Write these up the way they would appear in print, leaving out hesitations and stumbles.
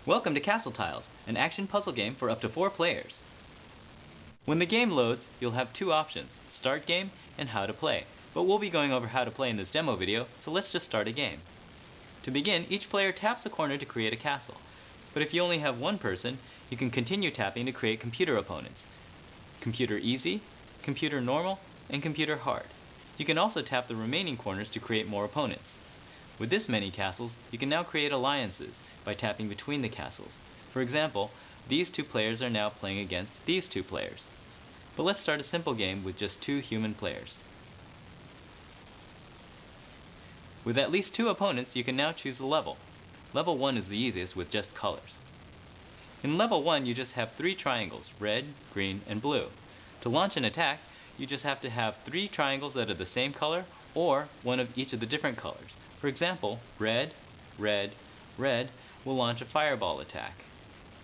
Welcome to Castle Tiles, an action puzzle game for up to 4 players. When the game loads, you'll have two options, Start Game and How to Play. But we'll be going over how to play in this demo video, so let's just start a game. To begin, each player taps a corner to create a castle. But if you only have one person, you can continue tapping to create computer opponents. Computer Easy, Computer Normal, and Computer Hard. You can also tap the remaining corners to create more opponents. With this many castles, you can now create alliances by tapping between the castles. For example, these two players are now playing against these two players. But let's start a simple game with just 2 human players. With at least 2 opponents, you can now choose the level. Level 1 is the easiest with just colors. In level 1, you just have 3 triangles, red, green, and blue. To launch an attack, you just have to have 3 triangles that are the same color or one of each of the different colors. For example, red, red, red will launch a fireball attack,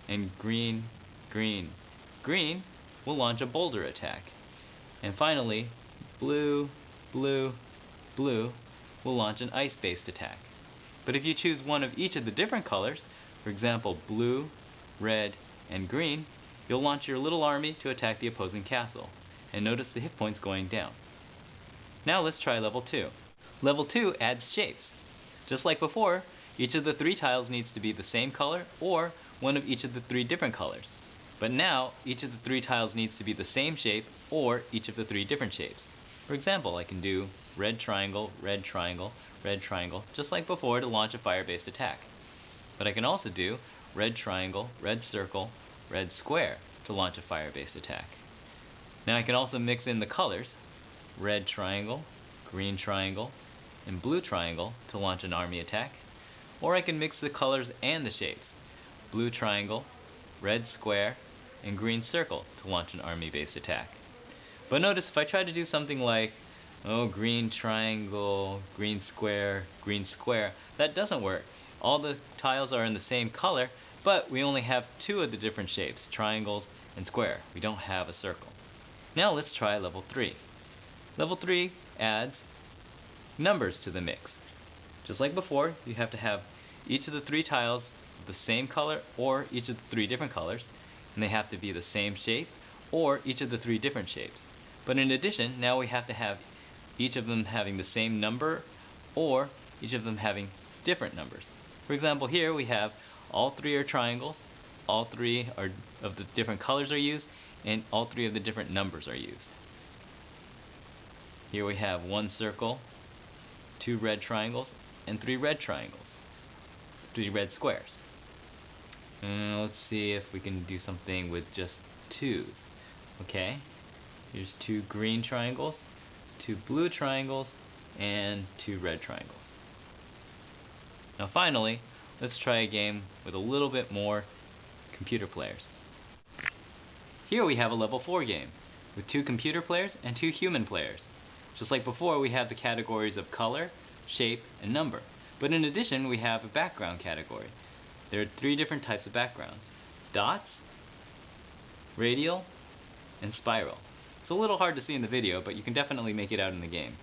and green, green, green will launch a boulder attack. And finally, blue, blue, blue will launch an ice-based attack. But if you choose one of each of the different colors, for example, blue, red, and green, you'll launch your little army to attack the opposing castle. And notice the hit points going down. Now let's try level 2. Level 2 adds shapes. Just like before, each of the 3 tiles needs to be the same color or one of each of the 3 different colors. But now, each of the 3 tiles needs to be the same shape or each of the 3 different shapes. For example, I can do red triangle, red triangle, red triangle, just like before to launch a fire-based attack. But I can also do red triangle, red circle, red square to launch a fire-based attack. Now I can also mix in the colors, red triangle, green triangle, and blue triangle to launch an army attack. Or I can mix the colors and the shapes, blue triangle, red square, and green circle to launch an army-based attack. But notice if I try to do something like, green triangle, green square, that doesn't work. All the tiles are in the same color, but we only have 2 of the different shapes, triangles and square. We don't have a circle. Now let's try level 3. Level 3 adds numbers to the mix. Just like before, you have to have each of the 3 tiles of the same color or each of the 3 different colors, and they have to be the same shape or each of the 3 different shapes. But in addition, now we have to have each of them having the same number or each of them having different numbers. For example, here we have all 3 are triangles, all 3 of the different colors are used, and all 3 of the different numbers are used. Here we have 1 circle, 2 red triangles, and 3 red triangles, 3 red squares. And let's see if we can do something with just 2's. Okay, here's 2 green triangles, 2 blue triangles, and 2 red triangles. Now finally, let's try a game with a little bit more computer players. Here we have a level 4 game with 2 computer players and 2 human players. Just like before, we have the categories of color, shape, and number. But in addition, we have a background category. There are 3 different types of backgrounds: dots, radial, and spiral. It's a little hard to see in the video, but you can definitely make it out in the game.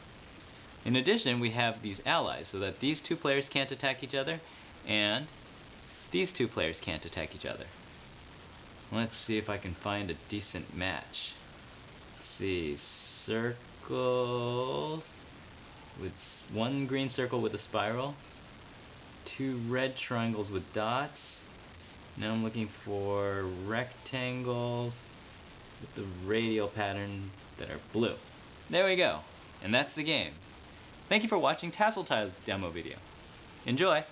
In addition, we have these allies, so that these 2 players can't attack each other, and these 2 players can't attack each other. Let's see if I can find a decent match. Let's see, circles with 1 green circle with a spiral, 2 red triangles with dots. Now I'm looking for rectangles with the radial pattern that are blue. There we go. And that's the game. Thank you for watching Castle Tiles demo video. Enjoy!